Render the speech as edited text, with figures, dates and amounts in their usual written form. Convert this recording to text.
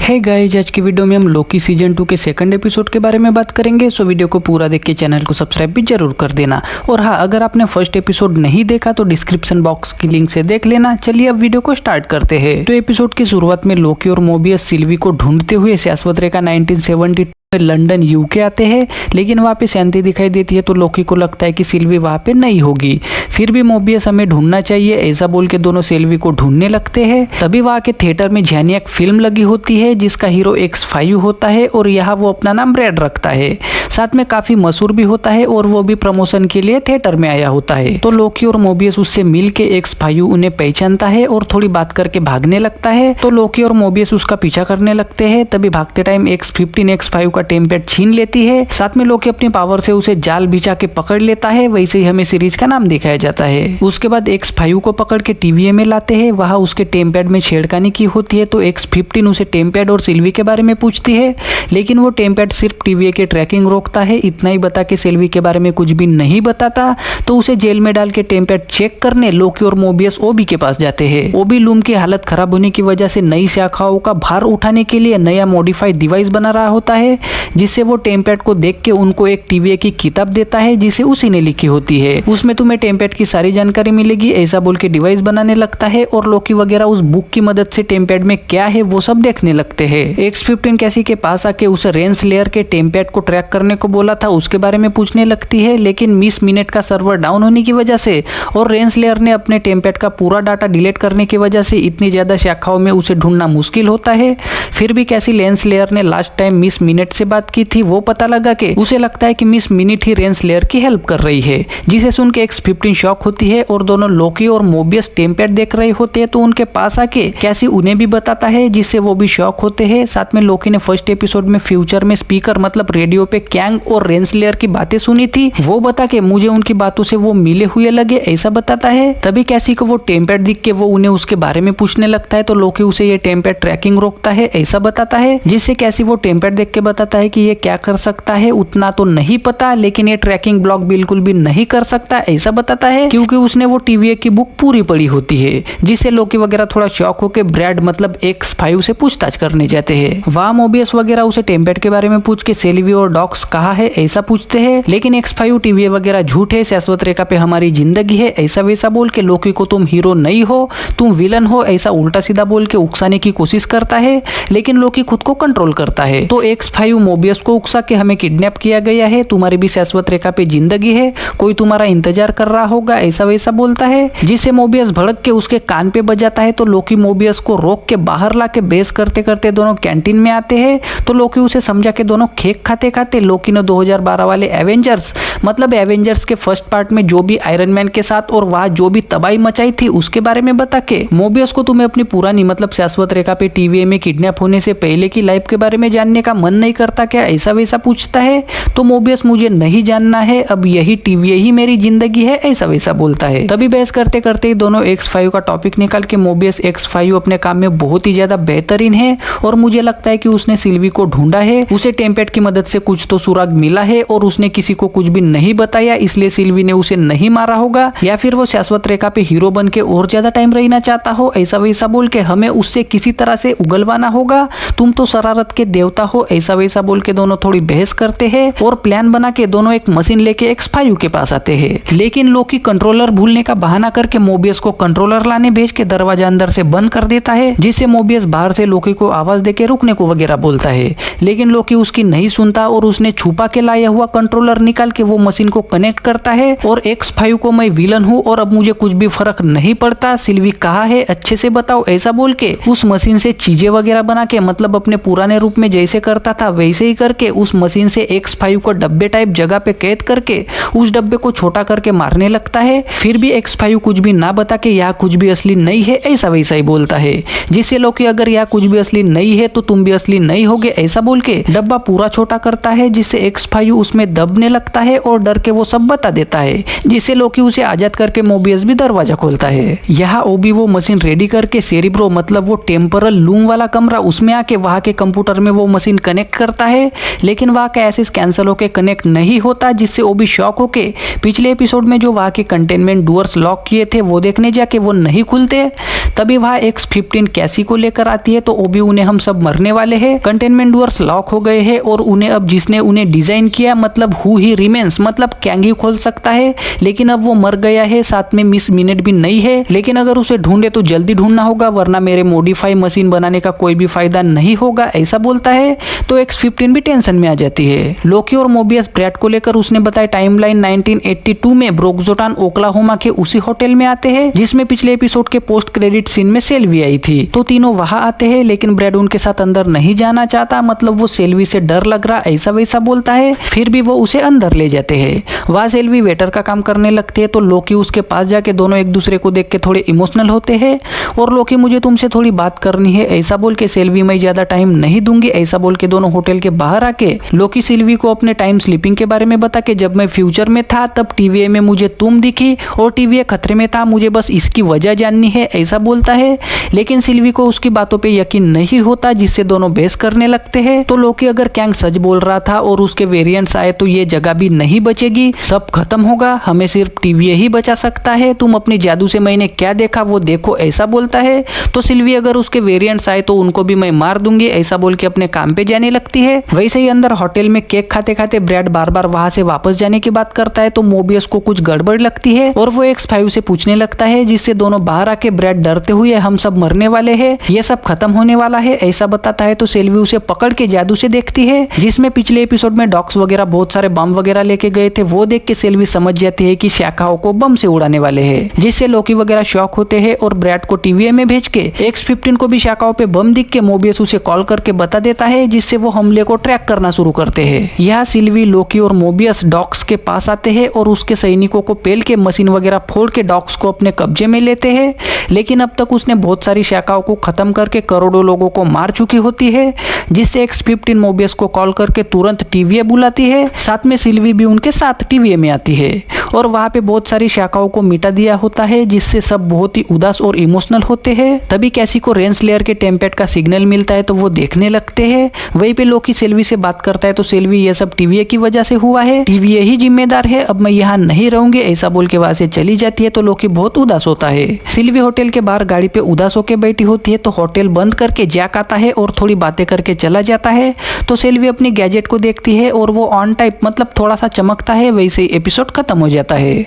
Hey guys, आज की video में हम लोकी सीजन 2 के सेकंड एपिसोड के बारे में बात करेंगे। सो वीडियो को पूरा देख के चैनल को सब्सक्राइब भी जरूर कर देना। और हाँ, अगर आपने फर्स्ट एपिसोड नहीं देखा तो डिस्क्रिप्शन बॉक्स की लिंक से देख लेना। चलिए अब वीडियो को स्टार्ट करते हैं। तो एपिसोड की शुरुआत में लोकी और मोबियस सिल्वी को ढूंढते हुए शाश्वत रेखा 1972 लंदन यूके आते हैं, लेकिन वहाँ पे शांति दिखाई देती है तो लोकी को लगता है कि सिल्वी वहाँ पे नहीं होगी। फिर भी मोबियस हमें ढूंढना चाहिए ऐसा बोल के दोनों सिल्वी को ढूंढने लगते हैं। तभी वहाँ के थिएटर में झैनियक फिल्म लगी होती है जिसका हीरो X5 होता है और यहाँ वो अपना नाम ब्रैड रखता है। साथ में काफी मशहूर भी होता है और वो भी प्रमोशन के लिए थिएटर में आया होता है। तो लोकी और मोबियस उससे मिल के X5 उन्हें पहचानता है और थोड़ी बात करके भागने लगता है। तो लोकी और मोबियस उसका पीछा करने लगते हैं। तभी भागते टाइम X15 X5 का टेम्पलेट छीन लेती है। साथ में लोकी अपनी पावर से उसे जाल बिछा के पकड़ लेता है। वैसे ही हमें सीरीज का नाम दिखाया जाता है। उसके बाद X5 को पकड़ के TVA में लाते हैं। वहां उसके टेम्पैड में छेड़खानी की होती है तो X15 उसे टेम्पैड और सिल्वी के बारे में पूछती है, लेकिन वो टेम्पैड सिर्फ TVA के ट्रैकिंग रोकता है। इतना ही बता के सिल्वी के बारे में कुछ भी नहीं बताता। तो उसे जेल में डाल के टेम्पैड चेक करने लोकी और मोबियस ओबी के पास जाते हैं। ओबी लूम की हालत खराब होने की वजह से नई शाखाओं का भार उठाने के लिए नया मॉडिफाइड डिवाइस बना रहा होता है, जिससे वो टेम्पैड को देख के उनको एक TVA की किताब देता है जिसे उसी ने लिखी होती है। उसमें तुम्हें टेम्पैड की सारी जानकारी मिलेगी ऐसा बोल के डिवाइस बनाने लगता है और लोकी वगैरह उस बुक की मदद से टेम्पैड में क्या है वो सब देखने लगते हैं। X15 कैसी के पास आके उसे रेंस लेयर के टेम्पैड को ट्रैक करने को बोला था उसके बारे में पूछने लगती है, लेकिन मिस मिनट का सर्वर डाउन होने की वजह से और रेंस लेयर ने अपने टेम्पैड का पूरा डाटा डिलीट करने की वजह से इतनी ज्यादा शाखाओं में उसे ढूंढना मुश्किल होता है। फिर भी कैसी लेंस लेयर ने लास्ट टाइम मिस मिनट से बात की थी वो पता लगा के उसे लगता है कि मिस मिनट ही रेंस लेयर की हेल्प कर रही है, जिसे सुन के X15 शॉक होती है और दोनों लोकी और मोबियस टेम्पैड देख रहे होते हैं तो उनके पास आके कैसी उन्हें भी बताता है जिससे वो भी शॉक होते हैं। साथ में लोकी ने फर्स्ट एपिसोड में फ्यूचर में स्पीकर मतलब रेडियो पे कैंग और रेंस लेयर की बातें सुनी थी वो बता के मुझे उनकी बातों से वो मिले हुए लगे ऐसा बताता है। तभी कैसी को वो टेम्पैड दिख के वो उन्हें उसके बारे में पूछने लगता है तो लोकी उसे ये टेम्पैड ट्रैकिंग रोकता है ऐसा बताता है, जिससे कैसी वो टेम्पैड देख के बताता है कि ये क्या कर सकता है उतना तो नहीं पता, लेकिन ये ट्रैकिंग ब्लॉक बिल्कुल भी नहीं कर सकता ऐसा बताता है क्योंकि उसने वो TVA की बुक पूरी पढ़ी होती है। जिससे लोकी वगैरह थोड़ा शॉक होकर ब्रैड मतलब X5 से पूछताछ करने जाते हैं। वहाँ मोबियस वगैरह उसे टेम्पैड के बारे में पूछ के सिल्वी और डॉक्स कहाँ है ऐसा पूछते हैं, लेकिन X5 TVA वगैरह झूठ है, शाश्वत रेखा पे हमारी जिंदगी है ऐसा वैसा बोल के लोकी को तुम हीरो नहीं हो तुम विलन हो ऐसा उल्टा सीधा बोल के उकसाने की कोशिश करता है, लेकिन लोकी खुद को कंट्रोल करता है। तो X5 मोबियस को उकसा के हमें किडनैप किया गया है, तुम्हारी भी शाश्वत रेखा पे जिंदगी है, कोई तुम्हारा इंतजार कर रहा होगा ऐसा वैसा बोलता है, जिससे मोबियस भड़क के उसके कान पे बजाता है। तो लोकी मोबियस को रोक के बाहर ला के बेस करते करते दोनों कैंटीन में आते हैं। तो लोकी उसे समझा के दोनों केक खाते खाते लोकी ने 2012 वाले एवेंजर्स मतलब एवेंजर्स के फर्स्ट पार्ट में जो भी आयरन मैन के साथ और वहाँ जो भी तबाही मचाई थी उसके बारे में बता के मोबियस को तुम्हें अपनी पुरानी मतलब शाश्वत रेखा पे TVA में किडनैप होने से पहले की लाइफ के बारे में जानने का मन नहीं करता क्या ऐसा वैसा पूछता है। तो मोबियस मुझे नहीं जानना है, अब यही TVA ही मेरी जिंदगी है ऐसा वैसा बोलता है। तभी बहस करते करते दोनों X5 का टॉपिक निकाल के मोबियस X5 अपने काम में बहुत ही ज्यादा बेहतरीन है और मुझे लगता है कि उसने सिल्वी को ढूंढा है, उसे टेम्पैड की मदद से कुछ तो सुराग मिला है और उसने किसी को कुछ भी नहीं बताया इसलिए सिल्वी ने उसे नहीं मारा होगा, या फिर वो शाश्वत रेखा पे हीरो बन के और ज्यादा टाइम रहना चाहता हो ऐसा वैसा बोल के हमें उससे किसी तरह से उगलवाना होगा, तुम तो शरारत के देवता हो ऐसा वैसा बोल के दोनों थोड़ी बहस करते हैं और प्लान बना के दोनों एक मशीन लेके X5 के पास आते हैं। लेकिन लोकी कंट्रोलर भूलने का बहाना करके मोबियस को कंट्रोलर लाने भेज के दरवाजा अंदर से बंद कर देता है, जिससे मोबियस बाहर से लोकी को आवाज देके रुकने को वगैरह बोलता है, लेकिन लोकी उसकी नहीं सुनता और उसने छुपा के लाया हुआ कंट्रोलर निकाल के वो मशीन को कनेक्ट करता है और X5 को मैं विलन हूँ और अब मुझे कुछ भी फर्क नहीं पड़ता, सिल्वी कहाँ है अच्छे से बताओ ऐसा बोल के उस मशीन से चीजें वगैरह बना के मतलब अपने पुराने रूप में जैसे करता था वैसे ही करके उस मशीन से X5 को डब्बे टाइप जगह पे कैद करके उस डब्बे को छोटा करके मारने लगता है। फिर भी X5 कुछ भी ना बता के यहाँ कुछ भी असली नहीं है ऐसा वैसा ही बोलता है, जिससे लोकी अगर यहाँ कुछ भी असली नहीं है तो तुम भी असली नहीं होगे ऐसा बोल के डब्बा पूरा छोटा करता है, जिससे X5 उसमें दबने लगता है और डर के वो सब बता देता है, जिससे लोकी उसे आजाद करके मोबियस भी दरवाजा खोलता है। यहाँ ओबी वो मशीन रेडी करके सेरिब्रो मतलब वो टेम्परल लूम वाला कमरा उसमें आके वहाँ के कंप्यूटर में वो मशीन कनेक्ट करता है, लेकिन वहाँ का एक्सेस कैंसिल होके कनेक्ट नहीं होता, जिससे ओबी शॉक होके पिछले एपिसोड में जो वहाँ के कंटेनमेंट डोर्स लॉक किए थे वो देखने जाके वो नहीं खुलते। तभी वहाँ X15 कैसी को लेकर आती है, तो ओबी उन्हें हम सब मरने वाले हैं, कंटेनमेंट डोर्स लॉक हो गए हैं और उन्हें अब जिसने उन्हें डिजाइन किया मतलब हु ही रिमेन्स मतलब कैंग ही खोल सकता है, लेकिन अब वो मर गया है, साथ में मिस मिनट भी नहीं है। लेकिन अगर उसे ढूंढे तो जल्दी ढूंढना होगा, वरना मेरे मॉडिफाई मशीन बनाने का कोई भी फायदा नहीं होगा, ऐसा बोलता है। तो X15 भी टेंशन में आ जाती है। लोकी और मोबियस ब्रैड को लेकर उसने बताया टाइमलाइन 1982 में ब्रोकजोटान ओक्लाहोमा के उसी होटल में आते हैं जिसमें पिछले एपिसोड के पोस्ट क्रेडिट सीन में सेल्वी आई थी। तो तीनों वहां आते हैं, लेकिन ब्रैड उनके साथ अंदर नहीं जाना चाहता, मतलब वो सेल्वी से डर लग रहा ऐसा वैसा बोलता है। फिर भी वो उसे अंदर ले जाते हैं। वहां सेल्वी वेटर का काम करने लगती है, तो लोकी उसके पास जाके दोनों एक दूसरे को देख के थोड़े इमोशनल होते हैं और लोकी मुझे तुमसे थोड़ी बात करनी है ऐसा बोल के सेल्वी मैं ज्यादा टाइम नहीं दूंगी ऐसा बोल के दोनों होटल के बाहर आके लोकी सेल्वी को अपने टाइम स्लीपिंग के बारे में बता के जब मैं फ्यूचर में था तब टीवीए में मुझे तुम दिखी और टीवीए खतरे में था, मुझे बस इसकी वजह जाननी है ऐसा बोलता है। लेकिन सिल्वी को उसकी बातों पे यकीन नहीं होता, जिससे दोनों बहस करने लगते हैं। तो लोकी अगर कैंग सच बोल रहा था और उसके वेरिएंट्स आए तो ये जगह भी नहीं बचेगी, सब खत्म होगा, हमें सिर्फ टीवीए ही बचा सकता है, तुम अपने जादू से मैंने क्या देखा वो देखो ऐसा बोलता है। तो सिल्वी अगर उसके वेरिएंट्स आए तो उनको भी मैं मार दूंगी ऐसा बोल के अपने काम पे जाने लगती है। वैसे ही अंदर होटल में केक खाते खाते ब्रैड बार बार वहां से वापस जाने की बात करता है, तो मोबियस को कुछ गड़बड़ लगती है और वो X5 से पूछने लगता है, जिससे दोनों बाहर आके ब्रैड डरते हुए हम सब मरने वाले हैं, ये सब खत्म होने वाला है ऐसा बताता है। तो सेल्वी उसे पकड़ के जादू से देखती है, जिसमें पिछले एपिसोड में डॉक्स वगैरह बहुत सारे बम वगैरह लेके गए थे, वो देख के सेल्वी समझ जाती है कि शाखाओं को बम से उड़ाने वाले हैं, जिससे लोकी वगैरह शॉक होते हैं और ब्रैड को टीवीए में भेज के X15 को भी शाखाओं पे बम दिख के मोबियस उसे कॉल करके बता देता है, जिससे वो हमले को ट्रैक करना शुरू करते हैं। यहाँ सिल्वी, लोकी और मोबियस डॉक्स के पास आते हैं और उसके सैनिकों को पेल के मशीन वगैरह फोड़ के डॉक्स को अपने कब्जे में लेते हैं, लेकिन अब तक उसने बहुत सारी शाखाओं को खत्म करके करोड़ों लोगों को मार चुकी होती है, जिससे X15 मोबियस को कॉल करके तुरंत टीवीए बुलाती है। साथ में सिल्वी भी उनके साथ टीवीए में आती है और वहां पे बहुत सारी शाखाओं को मिटा दिया होता है, जिससे सब बहुत ही उदास और इमोशनल होते हैं। तभी कैसी को रेंसलेयर के टेम्पेट का सिग्नल मिलता है, तो वो देखने लगते हैं। वहीं पे लोकी सेल्वी से बात करता है, तो सेल्वी ये सब टीवीए की वजह से हुआ है, टीवीए ही जिम्मेदार है, अब मैं यहाँ नहीं रहूंगी ऐसा बोल के वहां से चली जाती है। तो लोकी बहुत उदास होता है। सिल्वी होटल के बाहर गाड़ी पे उदास होकर बैठी होती है, तो होटल बंद करके जैक आता है और थोड़ी बातें करके चला जाता है। तो सेल्वी अपनी गैजेट को देखती है और वो ऑन टाइप मतलब थोड़ा सा चमकता है। वैसे ही एपिसोड खत्म हो जाता है।